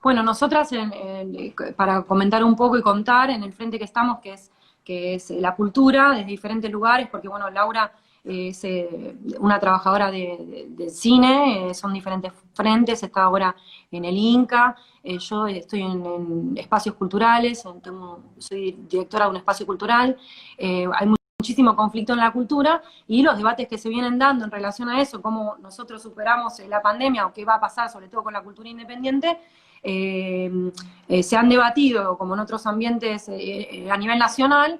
Bueno, nosotras, para comentar un poco y contar, en el frente que estamos, que es la cultura, desde diferentes lugares, porque bueno, Laura es una trabajadora de cine, son diferentes frentes, está ahora en el Inca, yo estoy en espacios culturales, soy directora de un espacio cultural, hay muchísimo conflicto en la cultura y los debates que se vienen dando en relación a eso, cómo nosotros superamos la pandemia o qué va a pasar, sobre todo con la cultura independiente, se han debatido, como en otros ambientes a nivel nacional,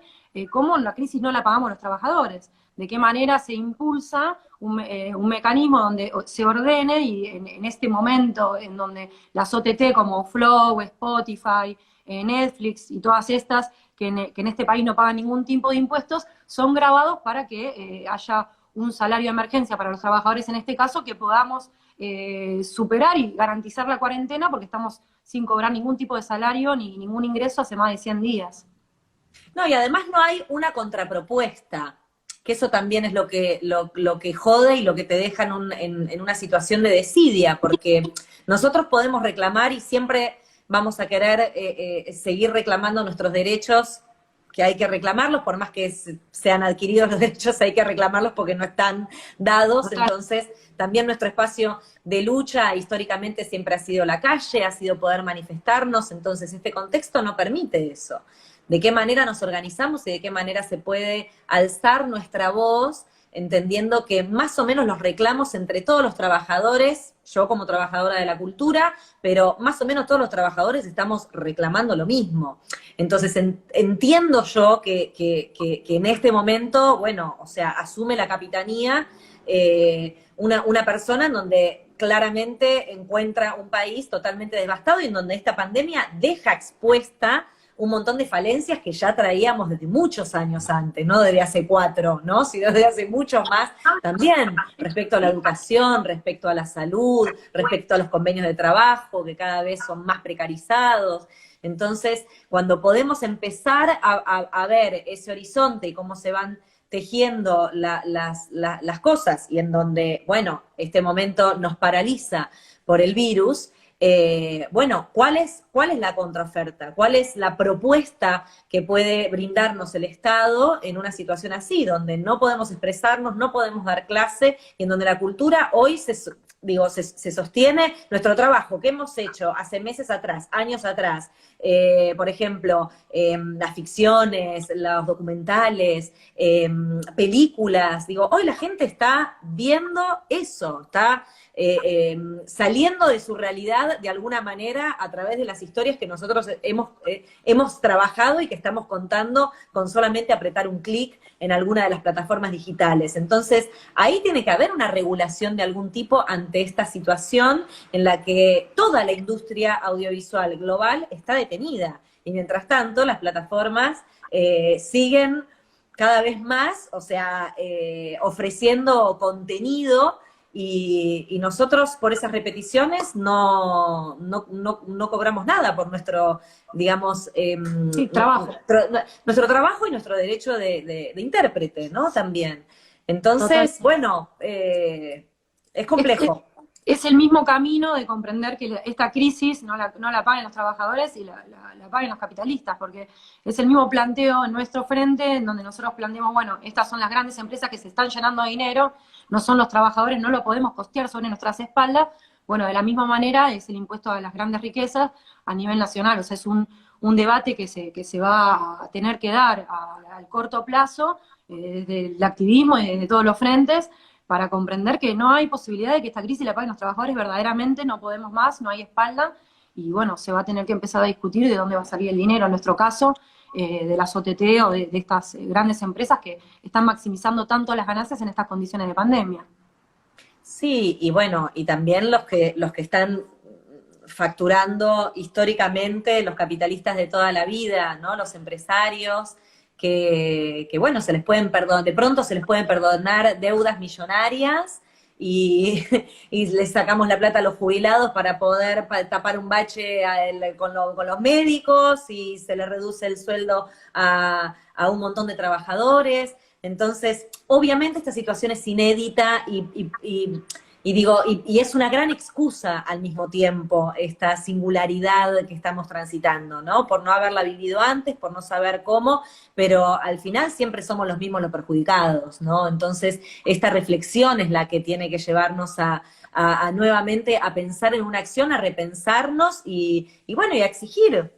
cómo la crisis no la pagamos los trabajadores, de qué manera se impulsa un mecanismo donde se ordene y en este momento en donde las OTT como Flow, Spotify, Netflix y todas estas que en este país no pagan ningún tipo de impuestos, son grabados para que haya un salario de emergencia para los trabajadores en este caso, que podamos superar y garantizar la cuarentena porque estamos sin cobrar ningún tipo de salario ni ningún ingreso hace más de 100 días. No, y además no hay una contrapropuesta, que eso también es lo que jode y lo que te deja en una situación de desidia, porque nosotros podemos reclamar y siempre vamos a querer seguir reclamando nuestros derechos, que hay que reclamarlos, por más que sean adquiridos los derechos, hay que reclamarlos porque no están dados. Total. Entonces, también nuestro espacio de lucha históricamente siempre ha sido la calle, ha sido poder manifestarnos, entonces este contexto no permite eso. De qué manera nos organizamos y de qué manera se puede alzar nuestra voz, entendiendo que más o menos los reclamos entre todos los trabajadores, yo como trabajadora de la cultura, pero más o menos todos los trabajadores estamos reclamando lo mismo. Entonces entiendo yo que en este momento, bueno, o sea, asume la capitanía una persona en donde claramente encuentra un país totalmente devastado y en donde esta pandemia deja expuesta un montón de falencias que ya traíamos desde muchos años antes, no desde hace 4, ¿no? Sino desde hace muchos más también, respecto a la educación, respecto a la salud, respecto a los convenios de trabajo, que cada vez son más precarizados. Entonces, cuando podemos empezar a ver ese horizonte y cómo se van tejiendo las cosas y en donde, bueno, este momento nos paraliza por el virus, bueno, ¿cuál es la contraoferta? ¿Cuál es la propuesta que puede brindarnos el Estado en una situación así, donde no podemos expresarnos, no podemos dar clase, y en donde la cultura hoy se sostiene nuestro trabajo que hemos hecho hace meses atrás, años atrás, por ejemplo, las ficciones, los documentales, películas, digo, hoy la gente está viendo eso, está saliendo de su realidad de alguna manera a través de las historias que nosotros hemos trabajado y que estamos contando con solamente apretar un clic en alguna de las plataformas digitales. Entonces, ahí tiene que haber una regulación de algún tipo ante esta situación en la que toda la industria audiovisual global está detenida. Y mientras tanto, las plataformas siguen cada vez más, o sea, ofreciendo contenido y nosotros por esas repeticiones no cobramos nada por nuestro, digamos, Sí, trabajo. nuestro trabajo y nuestro derecho de intérprete, ¿no? También. Total. Entonces, bueno, es Es, es- complejo. es el mismo camino de comprender que esta crisis no la paguen los trabajadores y la paguen los capitalistas, porque es el mismo planteo en nuestro frente, en donde nosotros planteamos, bueno, estas son las grandes empresas que se están llenando de dinero, no son los trabajadores, no lo podemos costear sobre nuestras espaldas. Bueno, de la misma manera es el impuesto a las grandes riquezas a nivel nacional, o sea, es un debate que se va a tener que dar al corto plazo, desde el activismo y desde todos los frentes, para comprender que no hay posibilidad de que esta crisis la paguen los trabajadores verdaderamente, no podemos más, no hay espalda, y bueno, se va a tener que empezar a discutir de dónde va a salir el dinero, en nuestro caso, de las OTT o de estas grandes empresas que están maximizando tanto las ganancias en estas condiciones de pandemia. Sí, y bueno, y también los que están facturando históricamente, los capitalistas de toda la vida, ¿no? Los empresarios, que bueno, se les pueden perdonar, de pronto se les pueden perdonar deudas millonarias y, y les sacamos la plata a los jubilados para poder tapar un bache con los médicos y se les reduce el sueldo a un montón de trabajadores. Entonces, obviamente esta situación es inédita Y digo, y es una gran excusa al mismo tiempo esta singularidad que estamos transitando, ¿no? Por no haberla vivido antes, por no saber cómo, pero al final siempre somos los mismos los perjudicados, ¿no? Entonces, esta reflexión es la que tiene que llevarnos a nuevamente a pensar en una acción, a repensarnos y bueno, y a exigir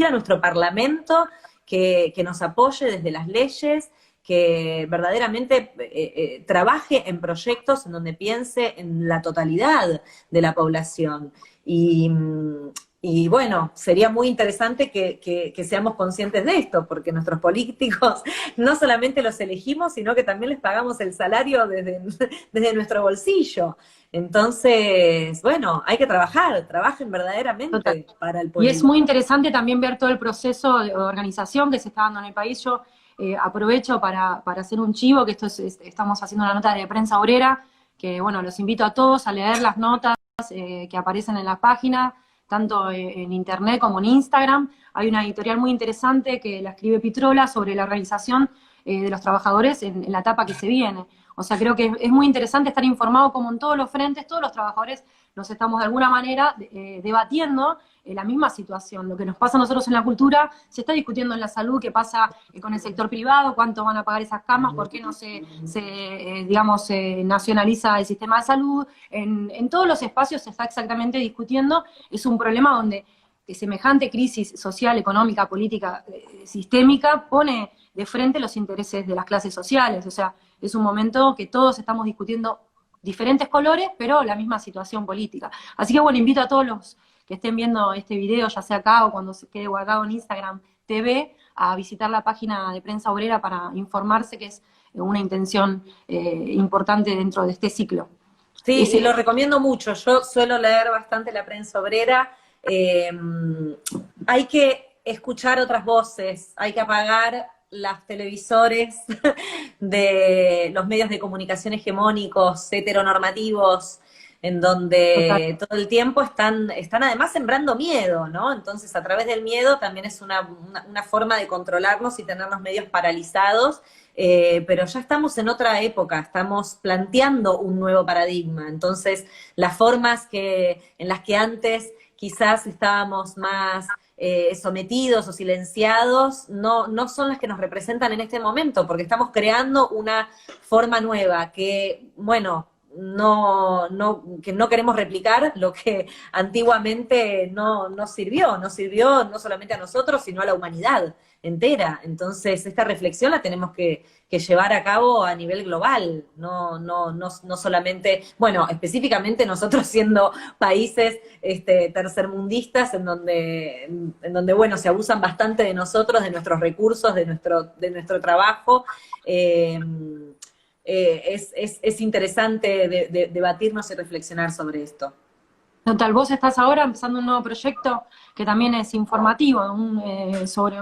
a nuestro Parlamento que nos apoye desde las leyes, que verdaderamente trabaje en proyectos en donde piense en la totalidad de la población. Y bueno, sería muy interesante que seamos conscientes de esto, porque nuestros políticos no solamente los elegimos, sino que también les pagamos el salario desde nuestro bolsillo. Entonces, bueno, hay que trabajar, trabajen Total. verdaderamente para el Y es pueblo. muy interesante también ver todo el proceso de organización que se está dando en el país. Yo aprovecho para hacer un chivo, que estamos haciendo una nota de prensa obrera, que bueno, los invito a todos a leer las notas que aparecen en la página, tanto en internet como en Instagram. Hay una editorial muy interesante que la escribe Pitrola sobre la organización de los trabajadores en la etapa que se viene. O sea, creo que es muy interesante estar informado como en todos los frentes, todos los trabajadores nos estamos de alguna manera debatiendo la misma situación. Lo que nos pasa a nosotros en la cultura se está discutiendo en la salud, qué pasa con el sector privado, cuánto van a pagar esas camas, por qué no digamos, se nacionaliza el sistema de salud. En todos los espacios se está exactamente discutiendo. Es un problema donde semejante crisis social, económica, política, sistémica, pone de frente los intereses de las clases sociales. O sea, es un momento que todos estamos discutiendo diferentes colores, pero la misma situación política. Así que bueno, invito a todos los que estén viendo este video, ya sea acá o cuando se quede guardado en Instagram TV, a visitar la página de Prensa Obrera para informarse, que es una intención importante dentro de este ciclo. Sí, y lo recomiendo mucho. Yo suelo leer bastante la prensa obrera. Hay que escuchar otras voces, hay que apagar las televisores de los medios de comunicación hegemónicos, heteronormativos, en Total. donde todo el tiempo están además sembrando miedo, ¿no? Entonces, a través del miedo también es una forma de controlarnos y tener los medios paralizados, pero ya estamos en otra época, estamos planteando un nuevo paradigma. Entonces, las formas en las que antes quizás estábamos más sometidos o silenciados, no son las que nos representan en este momento, porque estamos creando una forma nueva que, bueno, que no queremos replicar lo que antiguamente no sirvió no solamente a nosotros, sino a la humanidad entera. Entonces, esta reflexión la tenemos que llevar a cabo a nivel global, no solamente, bueno, específicamente nosotros siendo países tercermundistas en donde, bueno, se abusan bastante de nosotros, de nuestros recursos, de nuestro trabajo. Es interesante debatirnos y reflexionar sobre esto. Total, vos estás ahora empezando un nuevo proyecto que también es informativo, sobre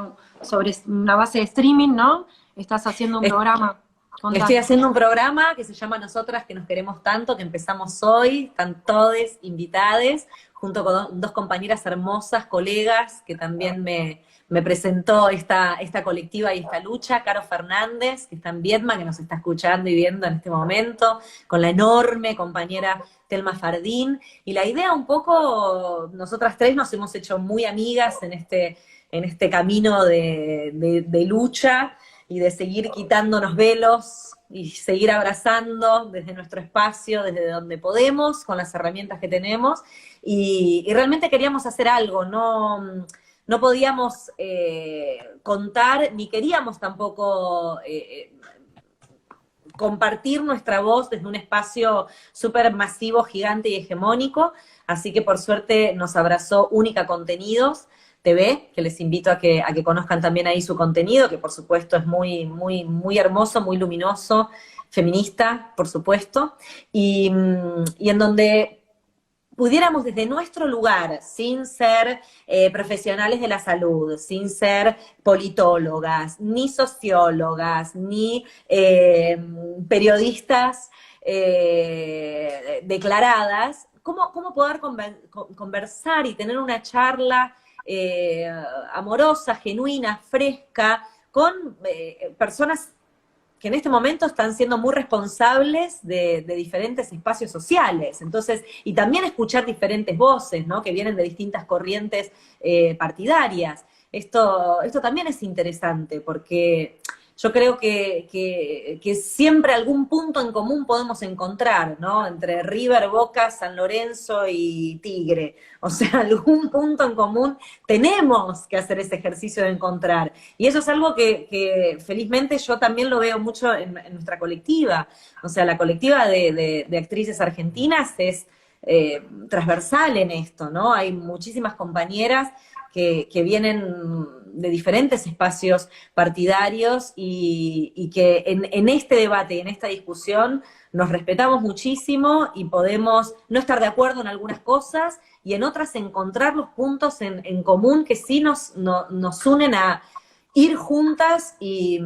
una base de streaming, ¿no? Estás haciendo un programa. Estoy Contá. haciendo un programa que se llama Nosotras que nos queremos tanto, que empezamos hoy, están todes invitades, junto con dos compañeras hermosas, colegas, que también me presentó esta colectiva y esta lucha, Caro Fernández, que está en Viedma, que nos está escuchando y viendo en este momento, con la enorme compañera Telma Fardín, y la idea un poco, nosotras tres nos hemos hecho muy amigas en este camino de lucha, y de seguir quitándonos velos y seguir abrazando desde nuestro espacio, desde donde podemos, con las herramientas que tenemos, y realmente queríamos hacer algo, no podíamos contar, ni queríamos tampoco compartir nuestra voz desde un espacio súper masivo, gigante y hegemónico, así que por suerte nos abrazó Única Contenidos TV, que les invito a que conozcan también ahí su contenido, que por supuesto es muy, muy, muy hermoso, muy luminoso, feminista, por supuesto, y en donde pudiéramos desde nuestro lugar, sin ser profesionales de la salud, sin ser politólogas, ni sociólogas, ni periodistas declaradas, ¿cómo poder conversar y tener una charla amorosa, genuina, fresca, con personas que en este momento están siendo muy responsables de diferentes espacios sociales. Entonces, y también escuchar diferentes voces, ¿no? Que vienen de distintas corrientes partidarias. Esto también es interesante, porque yo creo que siempre algún punto en común podemos encontrar, ¿no? Entre River, Boca, San Lorenzo y Tigre. O sea, algún punto en común tenemos que hacer ese ejercicio de encontrar. Y eso es algo que felizmente yo también lo veo mucho en nuestra colectiva. O sea, la colectiva de actrices argentinas es transversal en esto, ¿no? Hay muchísimas compañeras que vienen de diferentes espacios partidarios y que en este debate y en esta discusión nos respetamos muchísimo y podemos no estar de acuerdo en algunas cosas y en otras encontrar los puntos en común que sí nos unen a ir juntas y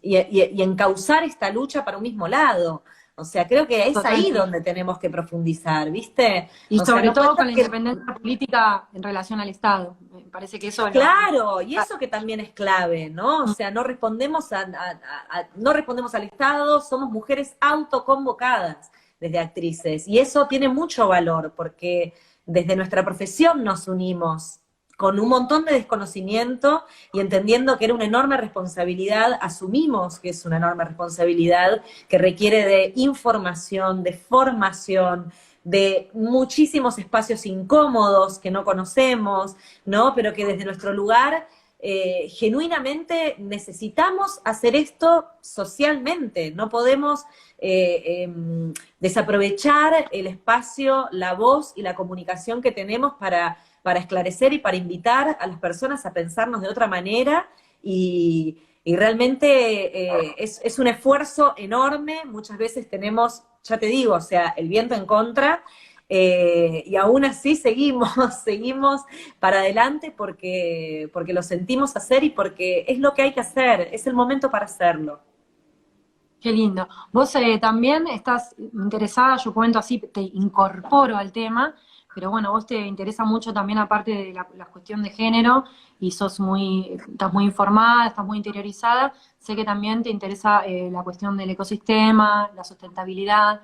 encauzar esta lucha para un mismo lado. O sea, creo que es ahí donde tenemos que profundizar, ¿viste? Y o sea, sobre no todo puede con la ser que independencia política en relación al Estado. Me parece que eso es claro, y eso que también es clave, ¿no? O sea, no respondemos no respondemos al Estado, somos mujeres autoconvocadas desde actrices, y eso tiene mucho valor, porque desde nuestra profesión nos unimos con un montón de desconocimiento y entendiendo que era una enorme responsabilidad, asumimos que es una enorme responsabilidad que requiere de información, de formación, de muchísimos espacios incómodos que no conocemos, ¿no? Pero que desde nuestro lugar genuinamente necesitamos hacer esto socialmente, no podemos desaprovechar el espacio, la voz y la comunicación que tenemos para esclarecer y para invitar a las personas a pensarnos de otra manera y realmente es un esfuerzo enorme, muchas veces tenemos, ya te digo, o sea, el viento en contra, y aún así seguimos, seguimos para adelante porque lo sentimos hacer y porque es lo que hay que hacer, es el momento para hacerlo. Qué lindo. Vos también estás interesada, yo cuento así, te incorporo al tema, pero bueno, vos te interesa mucho también aparte de la cuestión de género y estás muy informada, estás muy interiorizada. Sé que también te interesa la cuestión del ecosistema, la sustentabilidad.